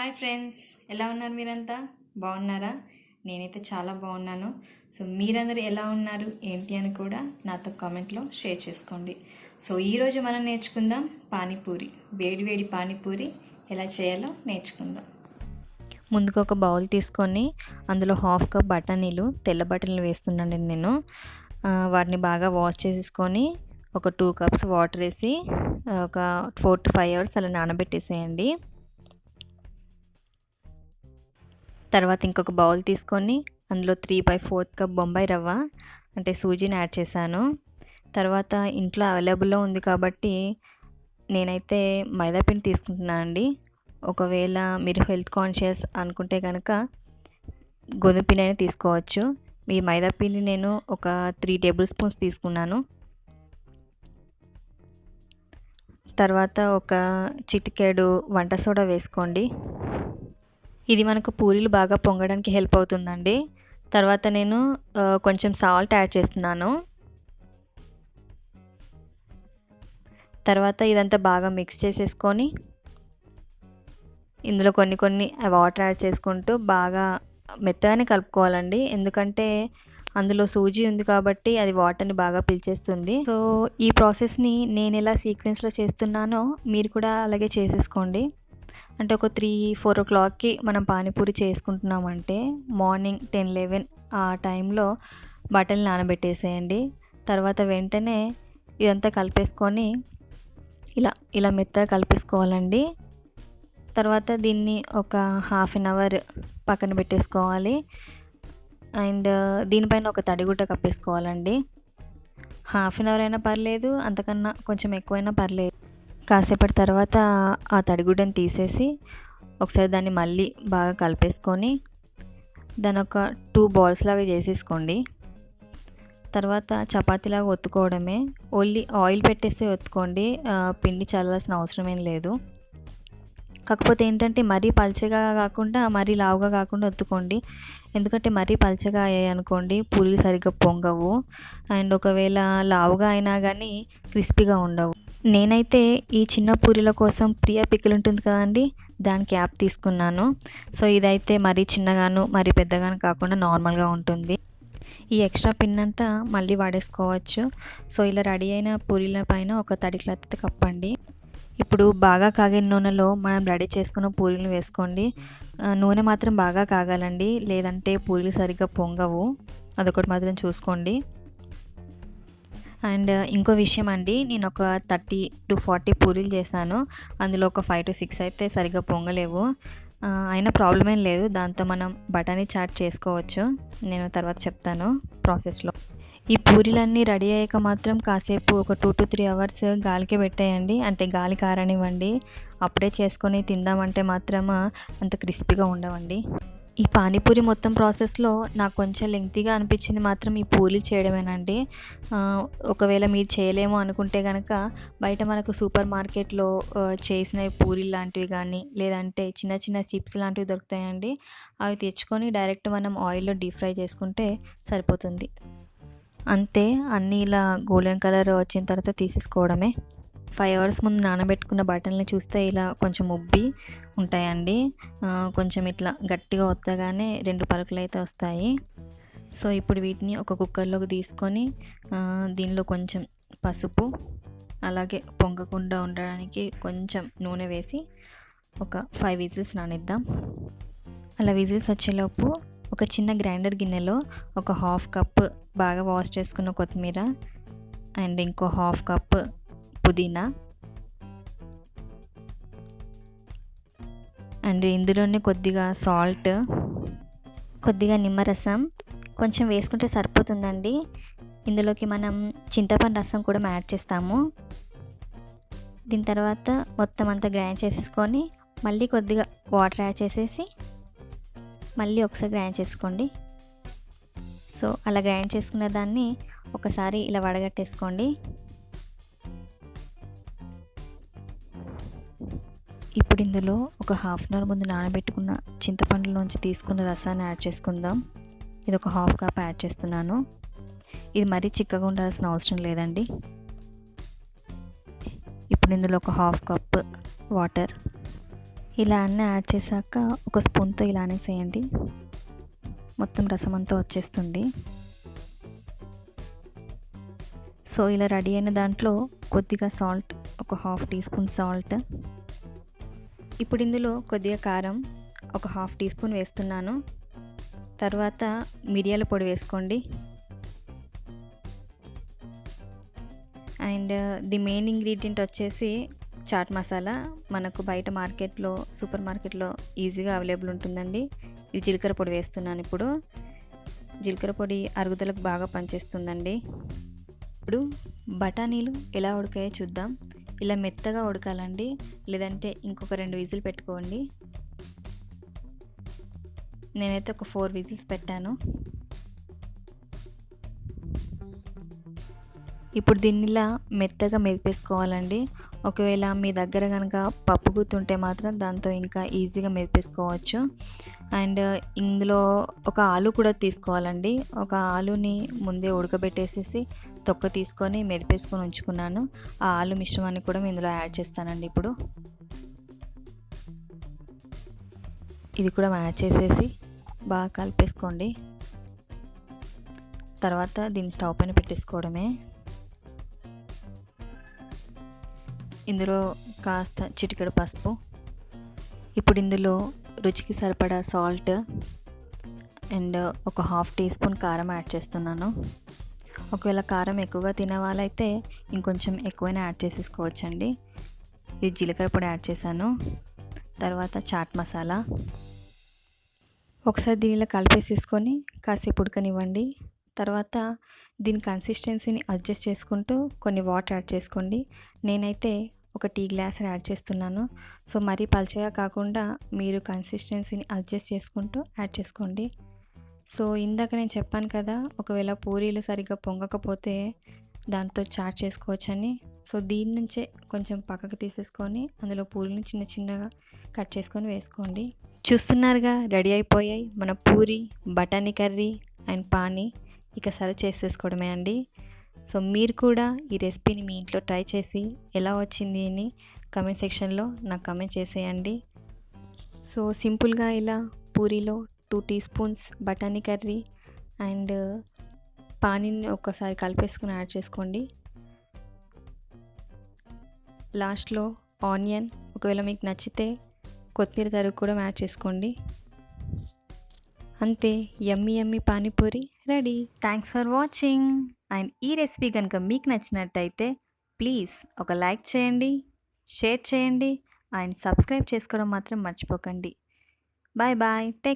Hi friends, ఎలా ఉన్నారు? మీరంతా బాగున్నారా? నేనైతే చాలా బాగున్నాను. సో మీరందరూ ఎలా ఉన్నారు ఏంటి అని కూడా నాతో కామెంట్లో షేర్ చేసుకోండి. సో ఈరోజు మనం నేర్చుకుందాం పానీపూరి. వేడి వేడి పానీపూరి ఎలా చేయాలో నేర్చుకుందాం. ముందుకు ఒక బౌల్ తీసుకొని అందులో హాఫ్ కప్ బఠానీలు, తెల్ల బఠానీలు వేస్తున్నాను నేను. వాటిని బాగా వాష్ చేసేసుకొని ఒక 2 కప్స్ వాటర్ వేసి ఒక 4 to 5 అవర్స్ అలా నానబెట్టేసేయండి. తర్వాత ఇంకొక బౌల్ తీసుకొని అందులో 3/4 కప్ బొంబాయి రవ్వ అంటే సూజీని యాడ్ చేశాను. తర్వాత ఇంట్లో అవైలబుల్లో ఉంది కాబట్టి నేనైతే మైదాపిండి తీసుకుంటున్నాను అండి. ఒకవేళ మీరు హెల్త్ కాన్షియస్ అనుకుంటే కనుక గోధుమ పిండి అయినా తీసుకోవచ్చు. ఈ మైదాపిండి నేను ఒక 3 టేబుల్ స్పూన్స్ తీసుకున్నాను. తర్వాత ఒక చిటికెడు వంట సోడా వేసుకోండి. ఇది మనకు పూరీలు బాగా పొంగడానికి హెల్ప్ అవుతుందండి. తర్వాత నేను కొంచెం సాల్ట్ యాడ్ చేస్తున్నాను. తర్వాత ఇదంతా బాగా మిక్స్ చేసేసుకొని ఇందులో కొన్ని వాటర్ యాడ్ చేసుకుంటూ బాగా మెత్తగానే కలుపుకోవాలండి. ఎందుకంటే అందులో సూజీ ఉంది కాబట్టి అది వాటర్ని బాగా పీల్చేస్తుంది. సో ఈ ప్రాసెస్ని నేను ఎలా సీక్వెన్స్లో చేస్తున్నానో మీరు కూడా అలాగే చేసేసుకోండి. అంటే ఒక 3-4 ఓ క్లాక్కి మనం పానీపూరి చేసుకుంటున్నామంటే మార్నింగ్ 10-11 ఆ టైంలో బట్టలు నానబెట్టేసేయండి. తర్వాత వెంటనే ఇదంతా కలిపేసుకొని ఇలా మెత్తగా కలిపేసుకోవాలండి. తర్వాత దీన్ని ఒక హాఫ్ అన్ అవర్ పక్కన పెట్టేసుకోవాలి. అండ్ దీనిపైన ఒక తడిగుడ్డ కప్పేసుకోవాలండి. హాఫ్ అన్ అవర్ అయినా పర్లేదు, అంతకన్నా కొంచెం ఎక్కువైనా పర్లేదు. కాసేపటి తర్వాత ఆ తడిగుడ్డని తీసేసి ఒకసారి దాన్ని మళ్ళీ బాగా కలిపేసుకొని దాని ఒక 2 బాల్స్ లాగా చేసేసుకోండి. తర్వాత చపాతీలాగా ఒత్తుకోవడమే. ఓన్లీ ఆయిల్ పెట్టేస్తే ఒత్తుకోండి, పిండి చల్లాల్సిన అవసరం ఏం లేదు. కాకపోతే ఏంటంటే మరీ పల్చగా కాకుండా మరీ లావుగా కాకుండా ఒత్తుకోండి. ఎందుకంటే మరీ పల్చగా అయ్యాయి అనుకోండి పూరీలు సరిగ్గా పొంగవు. అండ్ ఒకవేళ లావుగా అయినా కానీ క్రిస్పీగా ఉండవు. నేనైతే ఈ చిన్న పూరీల కోసం ప్రియా పికిల్ ఉంటుంది కదండి, దాని క్యాప్ తీసుకున్నాను. సో ఇదైతే మరీ చిన్నగాను మరీ పెద్దగాను కాకుండా నార్మల్గా ఉంటుంది. ఈ ఎక్స్ట్రా పిన్ అంతా మళ్ళీ వాడేసుకోవచ్చు. సో ఇలా రెడీ అయిన పూరీల పైన ఒక తడి క్లాత్ కప్పండి. ఇప్పుడు బాగా కాగిన నూనెలో మనం రెడీ చేసుకున్న పూరీలు వేసుకోండి. నూనె మాత్రం బాగా కాగాలండి, లేదంటే పూరీలు సరిగ్గా పొంగవు. అదొకటి మాత్రం చూసుకోండి. అండ్ ఇంకో విషయం అండి, నేను ఒక 30 to 40 పూరీలు చేశాను. అందులో ఒక 5 to 6 అయితే సరిగ్గా పొంగలేవు. అయినా ప్రాబ్లం ఏం లేదు, దాంతో మనం బఠానీ చాట్ చేసుకోవచ్చు. నేను తర్వాత చెప్తాను ప్రాసెస్లో. ఈ పూరీలన్నీ రెడీ అయ్యాక మాత్రం కాసేపు ఒక 2 to 3 అవర్స్ గాలికే పెట్టేయండి. అంటే గాలి కారనివ్వండి. అప్పుడే చేసుకొని తిందామంటే మాత్రం అంత క్రిస్పీగా ఉండవండి. ఈ పానీపూరి మొత్తం ప్రాసెస్లో నాకు కొంచెం లెంగ్తీగా అనిపించింది మాత్రం ఈ పూరీలు చేయడమేనండి. ఒకవేళ మీరు చేయలేమో అనుకుంటే కనుక బయట మనకు సూపర్ మార్కెట్లో చేసిన పూరీలు లాంటివి కానీ లేదంటే చిన్న చిన్న చిప్స్ లాంటివి దొరుకుతాయండి. అవి తెచ్చుకొని డైరెక్ట్ మనం ఆయిల్లో డీప్ ఫ్రై చేసుకుంటే సరిపోతుంది. అంతే, అన్నీ ఇలా గోల్డెన్ కలర్ వచ్చిన తర్వాత తీసేసుకోవడమే. 5 అవర్స్ ముందు నానబెట్టుకున్న బఠానీలు చూస్తే ఇలా కొంచెం ఉబ్బి ఉంటాయండి. కొంచెం ఇట్లా గట్టిగా ఒత్తగానే 2 పలుకులు అయితే వస్తాయి. సో ఇప్పుడు వీటిని ఒక కుక్కర్లోకి తీసుకొని దీనిలో కొంచెం పసుపు, అలాగే పొంగకుండా ఉండడానికి కొంచెం నూనె వేసి ఒక 5 విజిల్స్ నానిద్దాం. అలా విజిల్స్ వచ్చేలోపు ఒక చిన్న గ్రైండర్ గిన్నెలో ఒక హాఫ్ కప్ బాగా వాష్ చేసుకున్న కొత్తిమీర అండ్ ఇంకో హాఫ్ కప్ పుదీనా అండ్ ఇందులోనే కొద్దిగా సాల్ట్, కొద్దిగా నిమ్మరసం కొంచెం వేసుకుంటే సరిపోతుందండి. ఇందులోకి మనం చింతపండు రసం కూడా యాడ్ చేస్తాము. దీని తర్వాత మొత్తం అంతా గ్రైండ్ చేసేసుకొని మళ్ళీ కొద్దిగా వాటర్ యాడ్ చేసేసి మళ్ళీ ఒకసారి గ్రైండ్ చేసుకోండి. సో అలా గ్రైండ్ చేసుకున్న దాన్ని ఒకసారి ఇలా వడగట్టేసుకోండి. ఇప్పుడు ఇందులో ఒక హాఫ్ అన్ అవర్ ముందు నానబెట్టుకున్న చింతపండులోంచి తీసుకున్న రసాన్ని యాడ్ చేసుకుందాం. ఇది ఒక హాఫ్ కప్ యాడ్ చేస్తున్నాను. ఇది మరీ చిక్కగా ఉండాల్సిన అవసరం లేదండి. ఇప్పుడు ఇందులో ఒక హాఫ్ కప్ వాటర్ ఇలా అన్నీ యాడ్ చేశాక ఒక స్పూన్తో ఇలా అనేసేయండి, మొత్తం రసం అంతా వచ్చేస్తుంది. సో ఇలా రెడీ అయిన దాంట్లో కొద్దిగా సాల్ట్, ఒక 1/2 టీ స్పూన్ సాల్ట్. ఇప్పుడు ఇందులో కొద్దిగా కారం ఒక 1/2 టీ స్పూన్ వేస్తున్నాను. తర్వాత మిరియాల పొడి వేసుకోండి. అండ్ ది మెయిన్ ఇంగ్రీడియంట్ వచ్చేసి చాట్ మసాలా. మనకు బయట మార్కెట్లో, సూపర్ మార్కెట్లో ఈజీగా అవైలబుల్ ఉంటుందండి. ఇది జీలకర్ర పొడి వేస్తున్నాను ఇప్పుడు. జీలకర్ర పొడి అరుగుదలకు బాగా పనిచేస్తుందండి. ఇప్పుడు బఠానీలు ఎలా ఉడకాయో చూద్దాం. ఇలా మెత్తగా ఉడకాలండి, లేదంటే ఇంకొక 2 విజిల్ పెట్టుకోండి. నేనైతే ఒక 4 విజిల్స్ పెట్టాను. ఇప్పుడు దీన్ని ఇలా మెత్తగా మెదిపేసుకోవాలండి. ఒకవేళ మీ దగ్గర కనుక పప్పు గుత్తుంటే మాత్రం దాంతో ఇంకా ఈజీగా మెదిపేసుకోవచ్చు. అండ్ ఇందులో ఒక ఆలు కూడా తీసుకోవాలండి. ఒక ఆలుని ముందే ఉడకబెట్టేసేసి తొక్క తీసుకొని మెదిపేసుకొని ఉంచుకున్నాను. ఆ ఆలు మిశ్రమాన్ని కూడా ఇందులో యాడ్ చేస్తానండి ఇప్పుడు. ఇది కూడా యాడ్ చేసేసి బాగా కలిపేసుకోండి. తర్వాత దీన్ని స్టవ్ పైన పెట్టేసుకోవడమే. ఇందులో కాస్త చిటికెడు పసుపు, ఇప్పుడు ఇందులో రుచికి సరిపడా సాల్ట్ అండ్ ఒక 1/2 టీ స్పూన్ కారం యాడ్ చేస్తున్నాను. ఒకవేళ కారం ఎక్కువగా తినే వాళ్ళైతే ఇంకొంచెం ఎక్కువైనా యాడ్ చేసేసుకోవచ్చండి. ఇది జీలకర్ర పొడి యాడ్ చేశాను. తర్వాత చాట్ మసాలా. ఒకసారి దీనిలో కలిపేసేసుకొని కాసేపు ఉడకనివ్వండి. తర్వాత దీని కన్సిస్టెన్సీని అడ్జస్ట్ చేసుకుంటూ కొన్ని వాటర్ యాడ్ చేసుకోండి. నేనైతే ఒక టీ గ్లాస్ యాడ్ చేస్తున్నాను. సో మరీ పల్చగా కాకుండా మీరు కన్సిస్టెన్సీని అడ్జస్ట్ చేసుకుంటూ యాడ్ చేసుకోండి. సో ఇందాక నేను చెప్పాను కదా, ఒకవేళ పూరీలు సరిగ్గా పొంగకపోతే దాంతో చాట్ చేసుకోవచ్చని. సో దీని నుంచే కొంచెం పక్కకు తీసేసుకొని అందులో పూరీని చిన్న చిన్నగా కట్ చేసుకొని వేసుకోండి. చూస్తున్నారుగా, రెడీ అయిపోయాయి మన పూరి, బఠానీ కర్రీ అండ్ పానీ. ఇక సర్వ్ చేసేసుకోవడమే అండి. సో మీరు కూడా ఈ రెసిపీని మీ ఇంట్లో ట్రై చేసి ఎలా వచ్చింది అని కమెంట్ సెక్షన్లో నాకు కమెంట్ చేసేయండి. సో సింపుల్గా ఇలా పూరీలో 2 టీ స్పూన్స్ బఠానీ కర్రీ అండ్ పానీని ఒక్కసారి కలిపేసుకుని యాడ్ చేసుకోండి. లాస్ట్లో ఆనియన్, ఒకవేళ మీకు నచ్చితే కొత్తిమీర తరుగు కూడా యాడ్ చేసుకోండి. అంతే, yummy yummy panipuri ready. Thanks for watching. And ఈ రెసిపీ కనుక మీకు నచ్చినట్టయితే ప్లీజ్ ఒక లైక్ చేయండి, షేర్ చేయండి అండ్ సబ్స్క్రైబ్ చేసుకోవడం మాత్రం మర్చిపోకండి. Bye bye, take